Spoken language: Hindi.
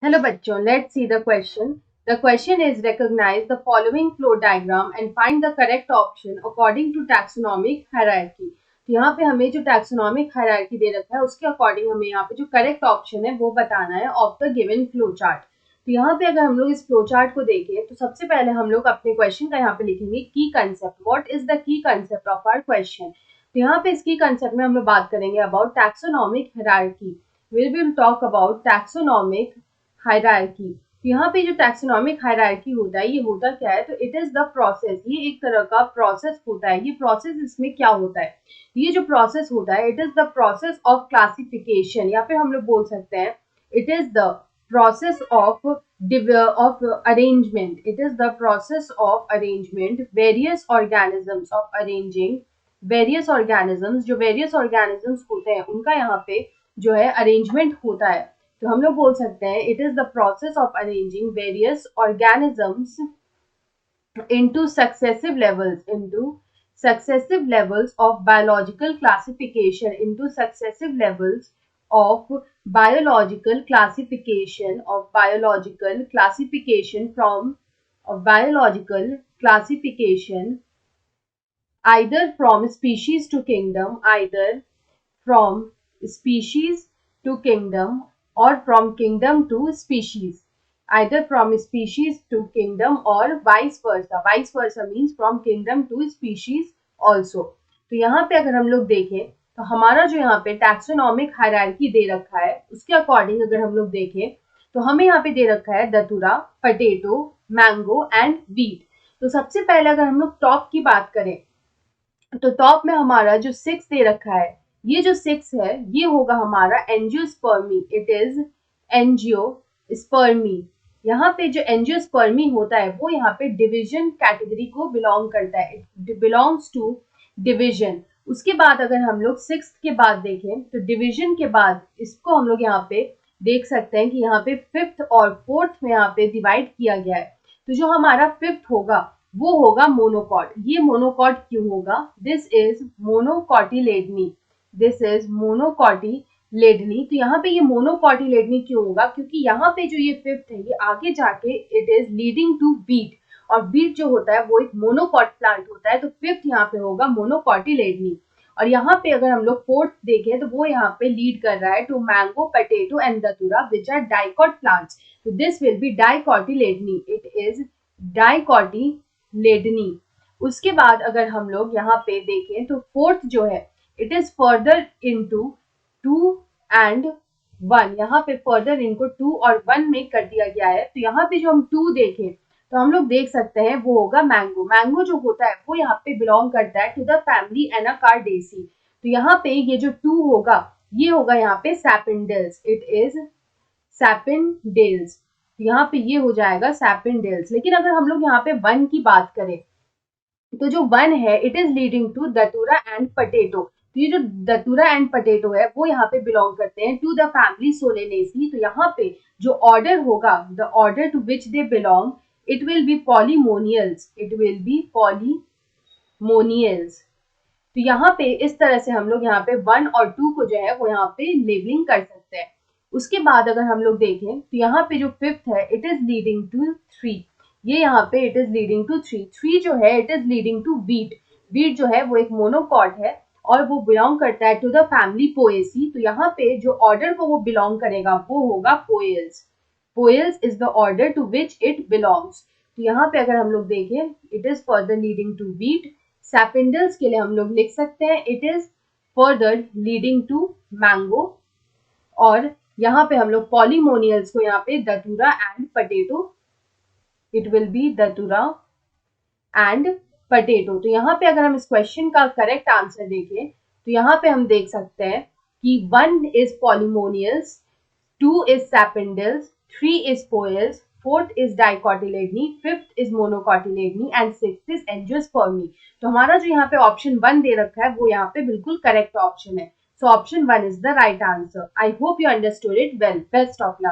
Hello बच्चों, let's see the question. The question is recognize the following flow diagram and find the correct option according to taxonomic hierarchy. तो यहाँ पे हमें जो taxonomic hierarchy दे रखा है उसके अकॉर्डिंग हमें यहाँ पे जो करेक्ट ऑप्शन है वो बताना है of the given flow chart. तो यहाँ पे अगर हम लोग इस फ्लो चार्ट को देखें तो सबसे पहले हम लोग अपने क्वेश्चन का यहाँ पे लिखेंगे key concept. What is the key concept of our question. तो यहाँ पे इस की कंसेप्ट में हम लोग बात करेंगे about taxonomic hierarchy. We will talk about taxonomic hierarchy. यहाँ पे जो टैक्सोनॉमिक हायरार्की होता है ये होता क्या है, तो इट इज द प्रोसेस. ये एक तरह का प्रोसेस होता है. ये प्रोसेस इसमें क्या होता है, ये जो प्रोसेस होता है it is the process of classification या फिर हम लोग बोल सकते हैं it is the process of arrangement. It is the process of arrangement various organisms of arranging various organisms. जो वेरियस ऑर्गेनिजम्स होते हैं उनका यहाँ पे जो है अरेंजमेंट होता है. तो हम लोग बोल सकते हैं it is the process of arranging various organisms into successive levels of biological classification either from species to kingdom, or from kingdom to species. Either from species to kingdom or vice versa. Vice versa means from kingdom to species also. तो यहाँ पे अगर हम लोग देखें तो हमारा जो यहाँ पे टैक्सोनॉमिक हायरार्की दे रखा है उसके अकॉर्डिंग अगर हम लोग देखें तो हमें यहाँ पे दे रखा है दतुरा, पटेटो, मैंगो एंड वीट. तो सबसे पहले अगर हम लोग टॉप की बात करें तो टॉप में हमारा जो 6 दे रखा है, ये जो 6 है ये होगा हमारा एंजियोस्पर्मी. It is angiospermae. यहाँ पे जो एंजियोस्पर्मी होता है वो यहाँ पे डिवीजन कैटेगरी को बिलोंग करता है. It belongs to division. उसके बाद अगर हम लोग 6th के बाद देखें तो डिवीजन के बाद इसको हम लोग यहाँ पे देख सकते हैं कि यहाँ पे 5th और 4th में यहाँ पे डिवाइड किया गया है. तो जो हमारा 5th होगा वो होगा मोनोकॉट. ये मोनोकॉट क्यों होगा, दिस इज मोनोकॉटिलेडनी. तो यहाँ पे ये मोनोकॉटिलेडनी क्यों होगा, क्योंकि यहाँ पे जो ये 5th है ये आगे जाके it is leading to beet, और बीट जो होता है वो एक मोनोकॉट प्लांट होता है. तो 5th यहाँ पे होगा मोनोकॉटिलेडनी. और यहाँ पे अगर हम लोग 4th देखें तो वो यहाँ पे लीड कर रहा है to mango, potato and datura which are dicot plants. तो this will be dicotyledonae. It is dicotyledonae. उसके बाद अगर हम लोग यहाँ पे देखें तो 4th जो है it is further into 2 and 1. यहाँ पे फर्दर इनको 2 और 1 में कर दिया गया है. तो यहाँ पे जो हम 2 देखें तो हम लोग देख सकते हैं वो होगा मैंगो. मैंगो जो होता है वो यहाँ पे बिलोंग करता है टू द फैमिली एनाकार्डेसी. तो यहाँ पे ये जो 2 होगा ये होगा यहाँ पे सैपिंडेल्स. It is सैपिंडेल्स. यहाँ पे ये हो जाएगा सैपिंडेल्स. लेकिन अगर हम लोग यहाँ पे 1 की बात करें तो जो 1 है it is leading to datura and potato. तो ये जो दतुरा एंड पटेटो है वो यहाँ पे बिलोंग करते हैं टू द फैमिली सोलेनेसी. तो यहाँ पे जो ऑर्डर होगा, the order to which they belong, it will be Polemoniales. तो यहाँ पे इस तरह से हम लोग यहाँ पे 1 और 2 को जो है वो यहाँ पे लेबलिंग कर सकते हैं. उसके बाद अगर हम लोग देखें तो यहाँ पे जो 5th है इट इज लीडिंग टू 3. ये यहाँ पे इट इज लीडिंग टू 3. 3 जो है it is leading to wheat. Wheat जो है वो एक मोनोकॉट है और वो बिलोंग करता है टू द फैमिली पोएसी. तो यहाँ पे जो ऑर्डर को वो बिलोंग करेगा वो होगा Poales. Poales is the order to which it belongs. तो यहाँ पे अगर हम लोग देखें it is further leading to wheat. Sapindales के लिए हम लोग लिख सकते हैं it is further leading to mango. और यहाँ पे हम लोग पॉलीमोनियल्स को यहाँ पे datura and potato, it will be datura and potato. तो यहाँ पे अगर हम इस क्वेश्चन का करेक्ट आंसर देखें तो यहाँ पे हम देख सकते हैं कि 1 is polemoniales, 2 is sapindales, 3 is poales, 4th is dicotyledonae, 5th is monocotyledonae and 6th is angiospermae. तो हमारा जो यहाँ पे ऑप्शन 1 दे रखा है वो यहाँ पे बिल्कुल करेक्ट ऑप्शन है. So option 1 is the right answer. I hope you understood it well. Best of luck.